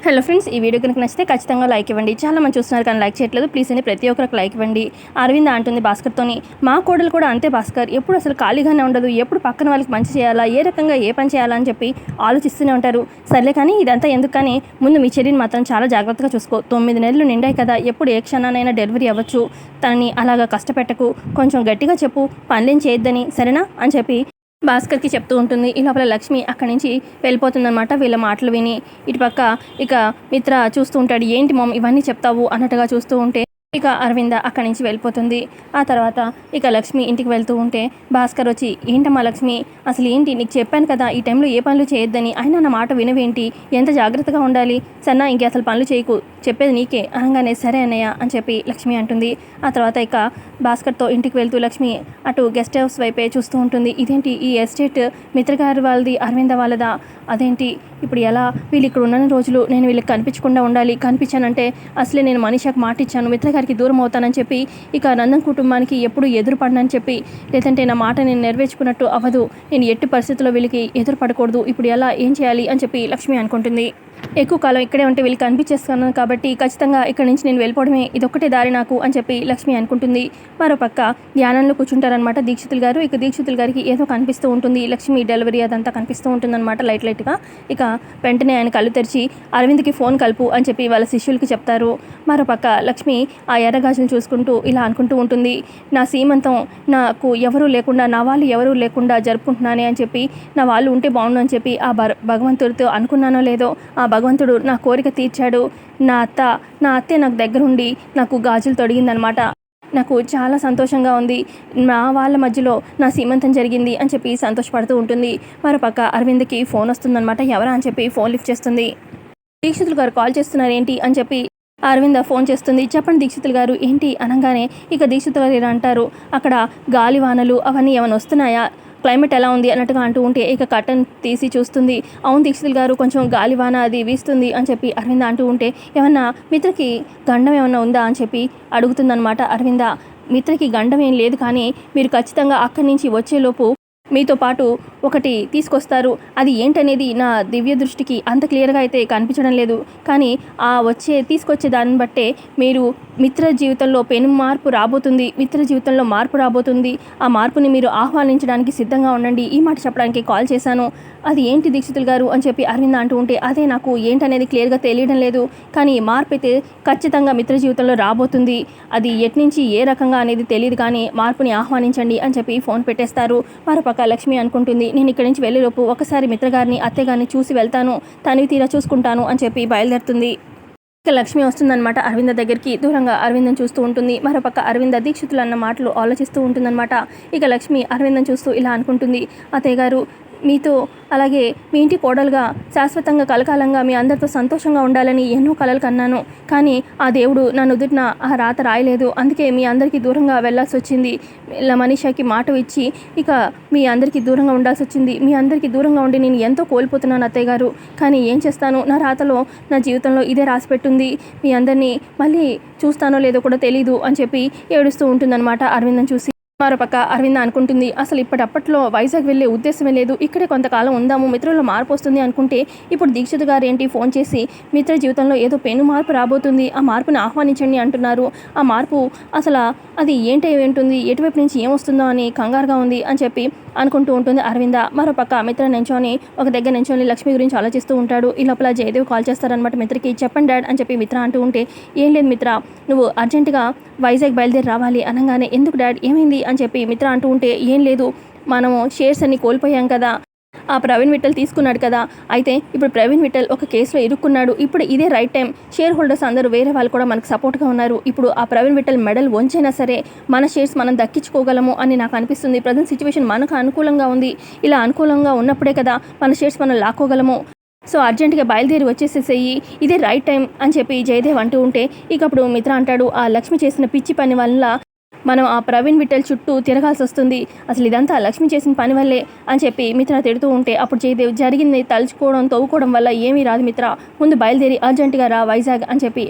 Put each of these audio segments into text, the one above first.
Hello friends, ఈ video కనుక నచ్చితే ఖచ్చితంగా లైక్ ఇవ్వండి. చాలా మంది చూస్తున్నారు కానీ లైక్ చేయట్లేదు. ప్లీజ్ అని ప్రతి ఒక్కరికి లైక్ ఇవ్వండి. అరవింద అంటుంది భాస్కర్తోని, మా కోడలు కూడా అంతే భాస్కర్, ఎప్పుడు అసలు ఖాళీగానే ఉండదు, ఎప్పుడు పక్కన వాళ్ళకి మంచి చేయాలా, ఏ రకంగా ఏ పని చేయాలా అని చెప్పి ఆలోచిస్తూనే ఉంటారు. సర్లే కానీ ఇదంతా ఎందుకు, కానీ ముందు మీ చెల్లిని మాత్రం చాలా జాగ్రత్తగా చూసుకో. 9 నెలలు నిండాయి కదా, ఎప్పుడు ఏ క్షణానైనా డెలివరీ అవ్వచ్చు. తనని అలాగా కష్టపెట్టకు, కొంచెం గట్టిగా చెప్పు, పనులేం చేయొద్దని, సరేనా అని చెప్పి భాస్కర్కి చెప్తూ ఉంటుంది. ఈ లోపల లక్ష్మి అక్కడి నుంచి వెళ్ళిపోతుందన్నమాట వీళ్ళ మాటలు విని. ఇటుపక్క ఇక మిత్ర చూస్తూ ఉంటాడు. ఏంటి మామ్ ఇవన్నీ చెప్తావు అన్నట్టుగా చూస్తూ ఉంటే ఇక అరవింద అక్కడి నుంచి వెళ్ళిపోతుంది. ఆ తర్వాత ఇక లక్ష్మి ఇంటికి వెళ్తూ ఉంటే భాస్కర్ వచ్చి, ఏంటమ్మా లక్ష్మి, అసలు ఏంటి, నీకు చెప్పాను కదా ఈ టైంలో ఏ పనులు చేయొద్దని, అయినా నా మాట వినవేంటి, ఎంత జాగ్రత్తగా ఉండాలి, సన్నా ఇంకే అసలు పనులు చేయకు, చెప్పేది నీకే అనగానే సరే అన్నయ్య అని చెప్పి లక్ష్మి అంటుంది. ఆ తర్వాత ఇక భాస్కర్తో ఇంటికి వెళ్తూ లక్ష్మి అటు గెస్ట్ హౌస్ వైపే చూస్తూ ఉంటుంది. ఇదేంటి ఈ ఎస్టేట్ మిత్రగారి వాళ్ళది, అరవింద వాళ్ళదా, అదేంటి ఇప్పుడు ఎలా, వీళ్ళు ఇక్కడ ఉన్న రోజులు నేను వీళ్ళకి కనిపించకుండా ఉండాలి, కనిపించానంటే అసలే నేను మనీషాకి మాట ఇచ్చాను మిత్రగారికి దూరం అవుతానని చెప్పి, ఇక నందన్ కుటుంబానికి ఎప్పుడు ఎదురుపడనని చెప్పి, లేదంటే నా మాట నేను నెరవేర్చుకున్నట్టు అవ్వదు, నేను ఎట్టి పరిస్థితుల్లో వీళ్ళకి ఎదురుపడకూడదు, ఇప్పుడు ఎలా ఏం చేయాలి అని చెప్పి లక్ష్మి అనుకుంటుంది. ఎక్కువ కాలం ఇక్కడే ఉంటే వీళ్ళు కనిపించేస్తాను కాబట్టి ఖచ్చితంగా ఇక్కడి నుంచి నేను వెళ్ళిపోవడమే ఇదొక్కటే దారి నాకు అని చెప్పి లక్ష్మి అనుకుంటుంది. మరోపక్క ధ్యానంలో కూర్చుంటారనమాట దీక్షితులు గారు. ఇక దీక్షితులు గారికి ఏదో కనిపిస్తూ ఉంటుంది, లక్ష్మి డెలివరీ అదంతా కనిపిస్తూ ఉంటుందన్నమాట లైట్గా. ఇక వెంటనే ఆయన కళ్ళు తెరిచి అరవింద్కి ఫోన్ కలుపు అని చెప్పి వాళ్ళ శిష్యులకి చెప్తారు. మరోపక్క లక్ష్మి ఆ ఎర్రగాజులు చూసుకుంటూ ఇలా అనుకుంటూ ఉంటుంది, నా సీమంతం నాకు ఎవరూ లేకుండా, నా వాళ్ళు ఎవరూ లేకుండా జరుపుకుంటున్నానే అని చెప్పి, నా వాళ్ళు ఉంటే బాగుండు అని చెప్పి ఆ భగవంతుడితో అనుకున్నానో లేదో, ఆ భగవంతుడు నా కోరిక తీర్చాడు. నా అత్తే నాకు దగ్గరుండి నాకు గాజులు తొడిగిందనమాట. నాకు చాలా సంతోషంగా ఉంది, నా వాళ్ళ మధ్యలో నా సీమంతం జరిగింది అని చెప్పి సంతోషపడుతూ ఉంటుంది. మరోపక్క అరవింద్కి ఫోన్ వస్తుందన్నమాట. ఎవరా అని చెప్పి ఫోన్ లిఫ్ట్ చేస్తుంది. దీక్షితులు గారు కాల్ చేస్తున్నారు ఏంటి అని చెప్పి అరవింద ఫోన్ చేస్తుంది. చెప్పండి దీక్షితులు గారు ఏంటి అనగానే ఇక దీక్షితులు గారు ఇలా అంటారు, అక్కడ గాలివానలు అవన్నీ ఏమైనా వస్తున్నాయా, క్లైమేట్ ఎలా ఉంది అన్నట్టుగా అంటూ ఉంటే ఇక కర్టన్ తీసి చూస్తుంది. అవును దీక్షితులు గారు, కొంచెం గాలివాన అది వీస్తుంది అని చెప్పి అరవింద అంటూ ఉంటే, ఏమన్నా మిత్రకి గండం ఏమన్నా ఉందా అని చెప్పి అడుగుతుందన్నమాట అరవింద. మిత్రకి గండం ఏం లేదు, కానీ మీరు ఖచ్చితంగా అక్కడి నుంచి వచ్చేలోపు మీతో పాటు ఒకటి తీసుకొస్తారు, అది ఏంటనేది నా దివ్య దృష్టికి అంత క్లియర్గా అయితే కనిపించడం లేదు, కానీ ఆ తీసుకొచ్చే దాన్ని బట్టే మీరు మిత్ర జీవితంలో మార్పు రాబోతుంది, మిత్ర జీవితంలో మార్పు రాబోతుంది, ఆ మార్పుని మీరు ఆహ్వానించడానికి సిద్ధంగా ఉండండి, ఈ మాట చెప్పడానికి కాల్ చేశాను. అది ఏంటి దీక్షితులు గారు అని చెప్పి అరవింద అంటూ ఉంటే, అదే నాకు ఏంటనేది క్లియర్గా తెలియడం లేదు, కానీ మార్పు అయితే ఖచ్చితంగా మిత్ర జీవితంలో రాబోతుంది, అది ఎట్నుంచి ఏ రకంగా అనేది తెలియదు, కానీ మార్పుని ఆహ్వానించండి అని చెప్పి ఫోన్ పెట్టేస్తారు. మరోపక్క లక్ష్మి అనుకుంటుంది, నేను ఇక్కడి నుంచి వెళ్ళేలోపు ఒకసారి మిత్రగారిని అత్తగారిని చూసి వెళ్తాను, తనివి తీరా చూసుకుంటాను అని చెప్పి బయలుదేరుతుంది. ఇక లక్ష్మి వస్తుందన్నమాట అరవింద దగ్గరికి. దూరంగా అరవిందం చూస్తూ ఉంటుంది. మరోపక్క అరవింద దీక్షితులు అన్న మాటలు ఆలోచిస్తూ ఉంటుందన్నమాట. ఇక లక్ష్మి అరవిందం చూస్తూ ఇలా అనుకుంటుంది, అత్తయ్య గారు మీతో అలాగే మీ ఇంటి కోడలుగా శాశ్వతంగా కలకాలంగా మీ అందరితో సంతోషంగా ఉండాలని ఎన్నో కలలు కన్నాను, కానీ ఆ దేవుడు నా నుదుటిన ఆ రాత రాయలేదు, అందుకే మీ అందరికీ దూరంగా వెళ్ళాల్సి వచ్చింది, ఇలా మనీషాకి మాట ఇచ్చి ఇక మీ అందరికీ దూరంగా ఉండాల్సి వచ్చింది, మీ అందరికీ దూరంగా ఉండి నేను ఎంతో కోల్పోతున్నాను అత్తయ్య గారు, కానీ ఏం చేస్తాను, నా రాతలో నా జీవితంలో ఇదే రాసిపెట్టుంది, మీ అందరినీ మళ్ళీ చూస్తానో లేదో కూడా తెలీదు అని చెప్పి ఏడుస్తూ ఉంటుందన్నమాట అరవిందం చూసి. మరోపక్క అరవింద అనుకుంటుంది, అసలు ఇప్పటిప్పట్లో వైజాగ్ వెళ్ళే ఉద్దేశమే లేదు, ఇక్కడే కొంతకాలం ఉందాము, మిత్రుల్లో మార్పు వస్తుంది అనుకుంటే ఇప్పుడు దీక్షిత్ గారు ఏంటి ఫోన్ చేసి మిత్ర జీవితంలో ఏదో మార్పు రాబోతుంది, ఆ మార్పుని ఆహ్వానించండి అంటున్నారు, ఆ మార్పు అసలు అది ఏంటుంది, ఎటువైపు నుంచి ఏమొస్తుందో అని కంగారుగా ఉంది అని చెప్పి అనుకుంటూ ఉంటుంది అరవింద. మరోపక్క మిత్ర నించొని ఒక దగ్గర నించొని లక్ష్మి గురించి ఆలోచిస్తూ ఉంటాడు. ఈ లోపల జయదేవ్ కాల్ చేస్తారనమాట మిత్రకి. చెప్పండి డాడ్ అని చెప్పి మిత్ర అంటూ ఉంటే, ఏం లేదు మిత్ర, నువ్వు అర్జెంటుగా వైజాగ్ బయలుదేరి రావాలి అనగానే, ఎందుకు డాడ్ ఏమైంది అని చెప్పి మిత్ర అంటూ ఉంటే, ఏం లేదు, మనము షేర్స్ అన్ని కోల్పోయాం కదా, ఆ ప్రవీణ్ విఠల్ తీసుకున్నాడు కదా, అయితే ఇప్పుడు ప్రవీణ్ విఠల్ ఒక కేసులో ఇరుక్కున్నాడు, ఇప్పుడు ఇదే రైట్ టైం, షేర్ హోల్డర్స్ అందరూ వేరే వాళ్ళు కూడా మనకు సపోర్ట్గా ఉన్నారు, ఇప్పుడు ఆ ప్రవీణ్ విఠల్ మెడల్ వంచైనా సరే మన షేర్స్ మనం దక్కించుకోగలము అని నాకు అనిపిస్తుంది, ప్రజెంట్ సిచ్యువేషన్ మనకు అనుకూలంగా ఉంది, ఇలా అనుకూలంగా ఉన్నప్పుడే కదా మన షేర్స్ మనం లాక్కోగలము, సో అర్జెంటుగా బయలుదేరి వచ్చేసేసేయి, ఇదే రైట్ టైం అని చెప్పి జయదేవ్ అంటూ ఉంటే, ఇక అప్పుడు మిత్ర అంటాడు, ఆ లక్ష్మి చేసిన పిచ్చి పని వల్ల మనం ఆ ప్రవీణ్ విఠల్ చుట్టూ తిరగాల్సి వస్తుంది, అసలు ఇదంతా లక్ష్మి చేసిన పని వల్లే అని చెప్పి మిత్ర తిడుతూ ఉంటే, అప్పుడు జయదేవ్ జరిగింది తలుచుకోవడం తవ్వుకోవడం వల్ల ఏమీ రాదు మిత్ర, ముందు బయలుదేరి అర్జెంటుగా రా వైజాగ్ అని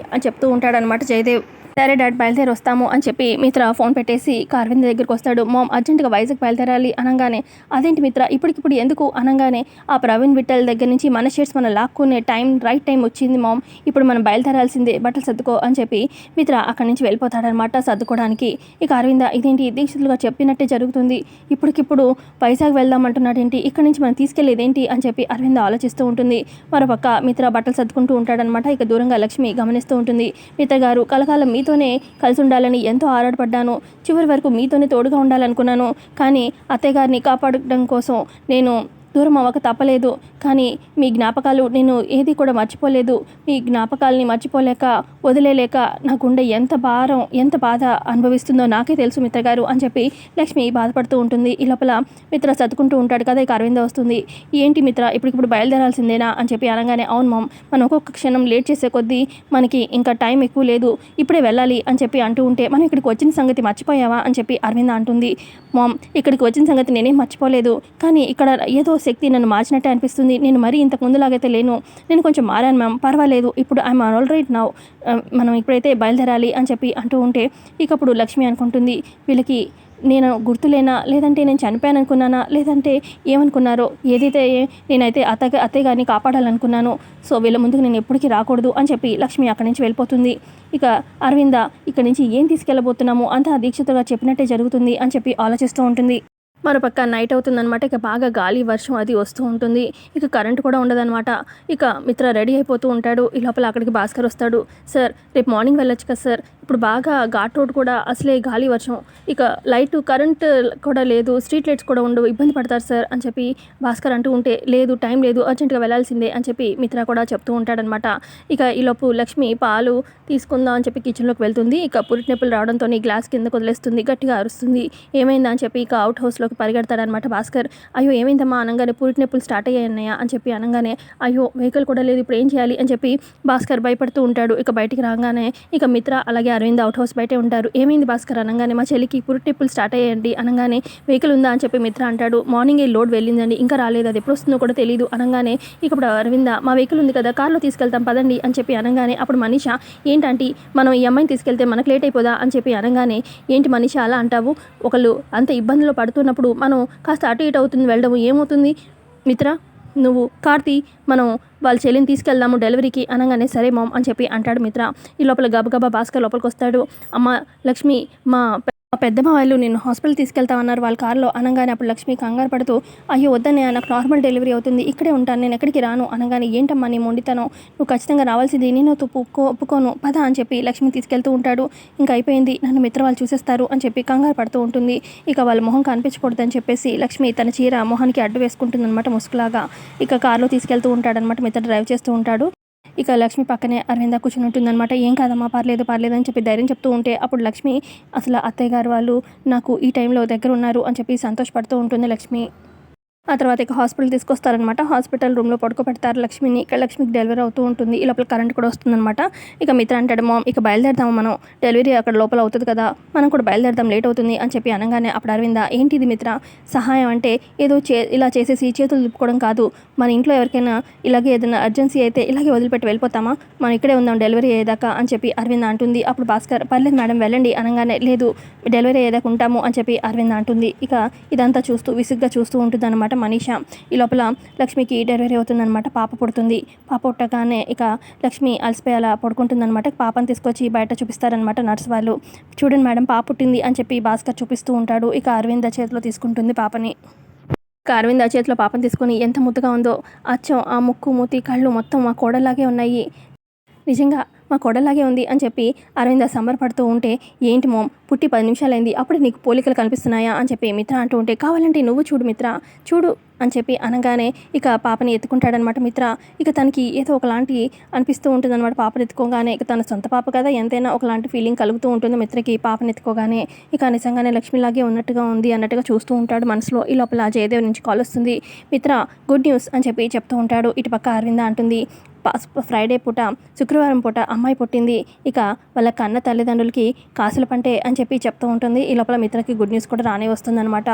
చెప్తూ ఉంటాడనమాట జయదేవ్. సరే డాడ్ బయలుదేరి వస్తాము అని చెప్పి మిత్ర ఫోన్ పెట్టేసి అరవింద్ దగ్గరికి వస్తాడు. మామ్ అర్జెంటుగా వైజాగ్ బయలుదేరాలి అనగానే, అదేంటి మిత్ర ఇప్పటికిప్పుడు ఎందుకు అనగానే, ఆ ప్రవీణ్ విఠల్ దగ్గర నుంచి మన షేర్స్ మనం లాక్కునే రైట్ టైం వచ్చింది మామ్, ఇప్పుడు మనం బయలుదేరాల్సిందే, బట్టలు సర్దుకో అని చెప్పి మిత్ర అక్కడి నుంచి వెళ్ళిపోతాడనమాట సర్దుకోవడానికి. అరవింద ఇదేంటి దీక్షితులుగా చెప్పినట్టే జరుగుతుంది, ఇప్పటికిప్పుడు వైజాగ్ వెళ్దామంటున్నాడేంటి, ఇక్కడి నుంచి మనం తీసుకెళ్లేదేంటి అని చెప్పి అరవింద ఆలోచిస్తూ ఉంటుంది. మరోపక్క మిత్ర బట్టలు సర్దుకుంటూ ఉంటాడనమాట. దూరంగా లక్ష్మి గమనిస్తూ ఉంటుంది. మిత్ర గారు కలకాలం మీతోనే కలిసి ఉండాలని ఎంతో ఆరాటపడ్డాను, చివరి వరకు మీతోనే తోడుగా ఉండాలనుకున్నాను, కానీ అత్తయ్య గారిని కాపాడడం కోసం నేను దూరం అవ్వక తప్పలేదు. కానీ మీ జ్ఞాపకాలు నేను ఏది కూడా మర్చిపోలేదు. మీ జ్ఞాపకాలని మర్చిపోలేక వదిలేలేక నా గుండె ఎంత బాధ అనుభవిస్తుందో నాకే తెలుసు మిత్రగారు అని చెప్పి లక్ష్మి బాధపడుతూ ఉంటుంది. ఈ లోపల మిత్ర సర్దుకుంటూ ఉంటాడు కదా. అరవింద వస్తుంది. ఏంటి మిత్ర ఇప్పుడు బయలుదేరాల్సిందేనా అని చెప్పి అనగానే, అవును మామ్, మనం ఒక్కొక్క క్షణం లేట్ చేసే కొద్దీ మనకి ఇంకా టైం ఎక్కువ లేదు, ఇప్పుడే వెళ్ళాలి అని చెప్పి అంటూ ఉంటే, మనం ఇక్కడికి వచ్చిన సంగతి మర్చిపోయావా అని చెప్పి అరవింద అంటుంది. మామ్, ఇక్కడికి వచ్చిన సంగతి నేనేం మర్చిపోలేదు, కానీ ఇక్కడ ఏదో శక్తి నన్ను మార్చినట్టే అనిపిస్తుంది. నేను మరీ ఇంతకు ముందులాగైతే లేను, నేను కొంచెం మారాను మ్యామ్, పర్వాలేదు, ఇప్పుడు ఐఎమ్ ఆల్ రైట్ నౌ, మనం ఇప్పుడైతే బయలుదేరాలి అని చెప్పి అంటూ ఉంటే, అప్పుడు లక్ష్మి అనుకుంటుంది, వీళ్ళకి నేను గుర్తులేనా, లేదంటే నేను చనిపోయాను అనుకున్నానా, లేదంటే ఏమనుకున్నారో, ఏదైతే నేనైతే అత్తయ్య గారిని కాపాడాలనుకున్నాను, సో వీళ్ళ ముందుకు నేను ఎప్పటికీ రాకూడదు అని చెప్పి లక్ష్మి అక్కడి నుంచి వెళ్ళిపోతుంది. అరవింద ఇక్కడి నుంచి ఏం తీసుకెళ్ళబోతున్నాము, అంతా దీక్షితుగా చెప్పినట్టే జరుగుతుంది అని చెప్పి ఆలోచిస్తూ ఉంటుంది. మరోపక్క నైట్ అవుతుందనమాట. బాగా గాలి వర్షం అది వస్తూ ఉంటుంది. కరెంట్ కూడా ఉండదనమాట. మిత్ర రెడీ అయిపోతూ ఉంటాడు. ఈ లోపల అక్కడికి భాస్కర్ వస్తాడు. సార్ రేపు మార్నింగ్ వెళ్ళొచ్చు కదా సార్, ఇప్పుడు బాగా ఘాట్ రోడ్ కూడా, అసలే గాలి వర్షం, లైట్ కరెంట్ కూడా లేదు, స్ట్రీట్ లైట్స్ కూడా ఉండవు, ఇబ్బంది పడతారు సార్ అని చెప్పి భాస్కర్ అంటూ ఉంటే, లేదు టైం లేదు, అర్జెంటుగా వెళ్ళాల్సిందే అని చెప్పి మిత్ర కూడా చెప్తూ ఉంటాడనమాట. ఈలోపు లక్ష్మి పాలు తీసుకుందాం అని చెప్పి కిచెన్లోకి వెళ్తుంది. పురిటి నొప్పులు రావడంతో గ్లాస్ కిందకు వదిలేస్తుంది, గట్టిగా అరుస్తుంది. ఏమైందా అని చెప్పి అవుట్ హౌస్లో పరిగెడతాడనమాట భాస్కర్. అయ్యో ఏమైందమ్మా అనగానే, పురిటి నొప్పులు స్టార్ట్ అయ్యాయన్నయ్య అని చెప్పి అనగానే, అయ్యో వెహికల్ కూడా లేదు, ఇప్పుడు ఏం చేయాలి అని చెప్పి భాస్కర్ భయపడుతూ ఉంటాడు. బయటికి రాగానే మిత్ర అలాగే అరవింద్ అవుట్ హౌస్ బయటే ఉంటారు. ఏమైంది భాస్కర్ అనగానే, మా చెల్లికి పురిటి నొప్పులు స్టార్ట్ అయ్యాయండి అనగానే, వెహికల్ ఉందా అని చెప్పి మిత్ర అంటాడు. మార్నింగ్ లోడ్ వెళ్ళిందండి, ఇంకా రాలేదు, అది ఎప్పుడు వస్తుందో కూడా తెలియదు అనగానే, ఇప్పుడు అరవింద మా వెహికల్ ఉంది కదా, కార్లో తీసుకెళ్తాం పదండి అని చెప్పి అనగానే, అప్పుడు మనీష, ఏంటంటే మనం ఈ అమ్మాయిని తీసుకెళ్తే మనకు లేట్ అయిపోదా అని చెప్పి అనగానే, ఏంటి మనీష అలా అంటావు, ఒకళ్ళు అంత ఇబ్బందులు పడుతున్నప్పుడు మనం కాస్త అటు ఇటు అవుతుంది వెళ్ళడం ఏమవుతుంది, మిత్ర నువ్వు కార్తీ మనం వాళ్ళ చెల్లిని తీసుకెళ్దాము డెలివరీకి అనగానే, సరే మామ్ అని చెప్పి అంటాడు మిత్ర. ఈ లోపల గబగబా భాస్కర్ లోపలికి వస్తాడు. అమ్మ లక్ష్మి, మా పెద్దమ్మ వాళ్ళు నేను హాస్పిటల్ తీసుకెళ్తామన్నారు వాళ్ళ కారులో అనగానే, అప్పుడు లక్ష్మి కంగారు పడుతూ, అయ్యో వద్దనే, నాకు నార్మల్ డెలివరీ అవుతుంది, ఇక్కడే ఉంటాను, నేను ఎక్కడికి రాను అనగానే, ఏంటమ్మా నీ మొండితనం, నువ్వు ఖచ్చితంగా రావాల్సింది, నేను ఒప్పుకోను పద అని చెప్పి లక్ష్మి తీసుకెళ్తూ ఉంటాడు. అయిపోయింది, నన్ను మిత్ర వాళ్ళు చూసేస్తారు అని చెప్పి కంగారు పడుతూ ఉంటుంది. వాళ్ళ మొహం కనిపించకూడదని చెప్పేసి లక్ష్మి తన చీర మొహానికి అడ్డు వేసుకుంటుంది అనమాట ముసుగులాగా. కారులో తీసుకెళ్తూ ఉంటాడనమాట. మిత్ర డ్రైవ్ చేస్తూ ఉంటాడు. లక్ష్మి పక్కనే అరవింద కూర్చుని ఉంటుందన్నమాట. ఏం కాదమ్మా, పర్లేదు అని చెప్పి ధైర్యం చెప్తూ ఉంటే, అప్పుడు లక్ష్మి అసలు అత్తయ్య గారు వాళ్ళు నాకు ఈ టైంలో దగ్గర ఉన్నారు అని చెప్పి సంతోషపడుతూ ఉంటుంది లక్ష్మి. ఆ తర్వాత హాస్పిటల్ తీసుకొస్తారనమాట. హాస్పిటల్ రూమ్లో పడుకోబెడతారు లక్ష్మిని. లక్ష్మికి డెలివరీ అవుతూ ఉంటుంది. ఈ లోపల కరెంట్ కూడా వస్తుందన్నమాట. మిత్ర అంటాడు, మామ్ బయలుదేరదాము, మనం డెలివరీ అక్కడ లోపల అవుతుంది కదా, మనం కూడా బయలుదేరదాం, లేట్ అవుతుంది అని చెప్పి అనగానే, అప్పుడు అరవింద, ఏంటిది మిత్ర, సహాయం అంటే ఏదో ఇలా చేసేసి చేతులు తిప్పుకోవడం కాదు, మన ఇంట్లో ఎవరికైనా ఇలాగే ఏదైనా అర్జెన్సీ అయితే ఇలాగే వదిలిపెట్టి వెళ్ళిపోతామా, మనం ఇక్కడే ఉందాం డెలివరీ అయ్యేదాకా అని చెప్పి అరవింద అంటుంది. అప్పుడు భాస్కర్, పర్లేదు మేడం వెళ్ళండి అనగానే, లేదు డెలివరీ అయ్యేదాకా ఉంటాము అని చెప్పి అరవింద అంటుంది. ఇదంతా చూస్తూ విసుగ్గా చూస్తూ ఉంటుంది అనమాట మనీష. ఈ లోపల లక్ష్మికి డెలివరీ అవుతుందన్నమాట. పాప పుడుతుంది. పాప పుట్టగానే లక్ష్మి అలసిపోయి అలా పడుకుంటుందన్నమాట. పాపను తీసుకొచ్చి బయట చూపిస్తారనమాట నర్స్ వాళ్ళు. చూడండి మేడం పాప పుట్టింది అని చెప్పి భాస్కర్ చూపిస్తూ ఉంటాడు. అరవింద చేతిలో తీసుకుంటుంది పాపని. అరవింద చేతిలో పాపను తీసుకొని ఎంత ముద్దుగా ఉందో, అచ్చం ఆ ముక్కు మూతి కళ్ళు మొత్తం మా కోడలాగే ఉన్నాయి, నిజంగా మా కోడలాగే ఉంది అని చెప్పి అరవింద సంబరపడుతూ ఉంటే, ఏంటి మోమ్ పుట్టి 10 నిమిషాలైంది, అప్పుడే నీకు పోలికలు కనిపిస్తున్నాయా అని చెప్పి మిత్ర అంటూ ఉంటే, కావాలంటే నువ్వు చూడు మిత్ర చూడు అని చెప్పి అనగానే పాపని ఎత్తుకుంటాడనమాట మిత్ర. తనకి ఏదో ఒకలాంటి అనిపిస్తూ ఉంటుంది అనమాట పాపని ఎత్తుకోగానే. తన సొంత పాప కదా, ఎంతైనా ఒకలాంటి ఫీలింగ్ కలుగుతూ ఉంటుంది మిత్రకి పాపని ఎత్తుకోగానే. నిజంగానే లక్ష్మిలాగే ఉన్నట్టుగా ఉంది అన్నట్టుగా చూస్తూ ఉంటాడు మనసులో. ఈ లోపల జయదేవ్ నుంచి కాల్ వస్తుంది. మిత్ర గుడ్ న్యూస్ అని చెప్పి చెప్తూ ఉంటాడు. ఇటుపక్క అరవింద అంటుంది, ఫ్రైడే పూట శుక్రవారం పూట అమ్మాయి పుట్టింది, వాళ్ళ కన్న తల్లిదండ్రులకి కాసుల పంటే అని చెప్పి చెప్తూ ఉంటుంది. ఈ లోపల మిత్రకి గుడ్ న్యూస్ కూడా రానే వస్తుందన్నమాట.